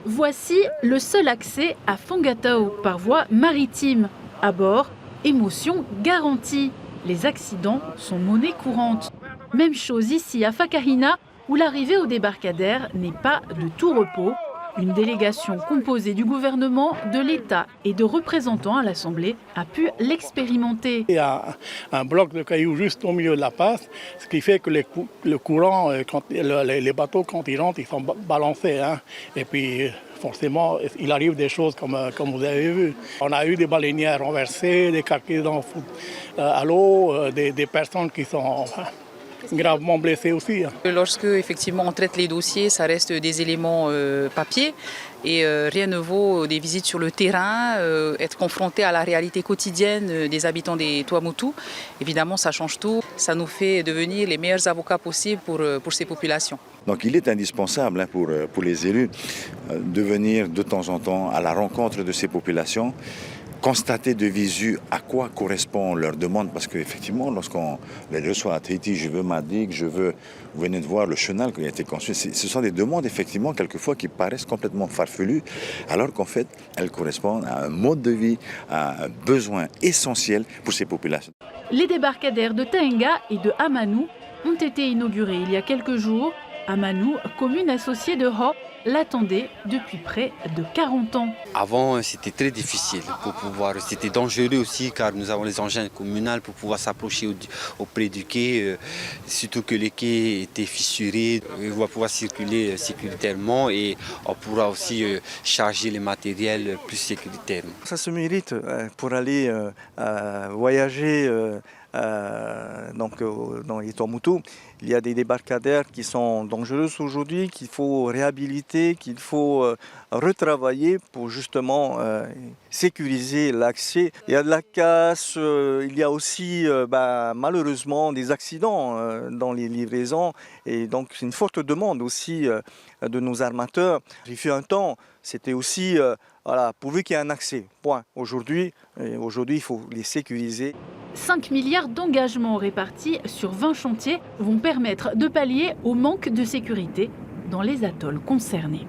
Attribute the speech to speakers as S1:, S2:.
S1: Voici le seul accès à Fongatau par voie maritime. À bord, émotion garantie. Les accidents sont monnaie courante. Même chose ici à Fakahina, où l'arrivée au débarcadère n'est pas de tout repos. Une délégation composée du gouvernement, de l'État et de représentants à l'Assemblée a pu l'expérimenter.
S2: Il y a un bloc de cailloux juste au milieu de la passe, ce qui fait que le courant, les bateaux, quand ils rentrent, ils sont balancés. Hein. Et puis, forcément, il arrive des choses comme vous avez vu. On a eu des baleinières renversées, des cargaisons à l'eau, des personnes qui sont gravement blessées aussi.
S3: Lorsque effectivement on traite les dossiers, ça reste des éléments papier et rien ne vaut des visites sur le terrain, être confronté à la réalité quotidienne des habitants des Tuamotu. Évidemment, ça change tout. Ça nous fait devenir les meilleurs avocats possibles pour ces populations.
S4: Donc il est indispensable pour les élus de venir de temps en temps à la rencontre de ces populations, constater de visu à quoi correspond leur demande, parce qu'effectivement, lorsqu'on les reçoit à Tahiti, je veux ma digue, vous venez de voir le chenal qui a été construit, ce sont des demandes effectivement quelquefois qui paraissent complètement farfelues, alors qu'en fait, elles correspondent à un mode de vie, à un besoin essentiel pour ces populations.
S1: Les débarcadères de Taenga et de Amanu ont été inaugurés il y a quelques jours. Amanu, commune associée de Ho, l'attendait depuis près de 40 ans.
S5: Avant, c'était très difficile c'était dangereux aussi car nous avons les engins communaux pour pouvoir s'approcher auprès du quai, surtout que les quais étaient fissurés. On va pouvoir circuler sécuritairement et on pourra aussi charger les matériels plus sécuritairement.
S6: Ça se mérite pour aller voyager dans les Tuamotu. Il y a des débarcadères qui sont dangereuses aujourd'hui, qu'il faut réhabiliter, qu'il faut retravailler pour justement sécuriser l'accès. Il y a de la casse, il y a aussi malheureusement des accidents dans les livraisons et donc c'est une forte demande aussi de nos armateurs. Il fut un temps, c'était aussi pourvu qu'il y ait un accès, point. Aujourd'hui, il faut les sécuriser.
S1: 5 milliards d'engagements répartis sur 20 chantiers vont permettre de pallier au manque de sécurité dans les atolls concernés.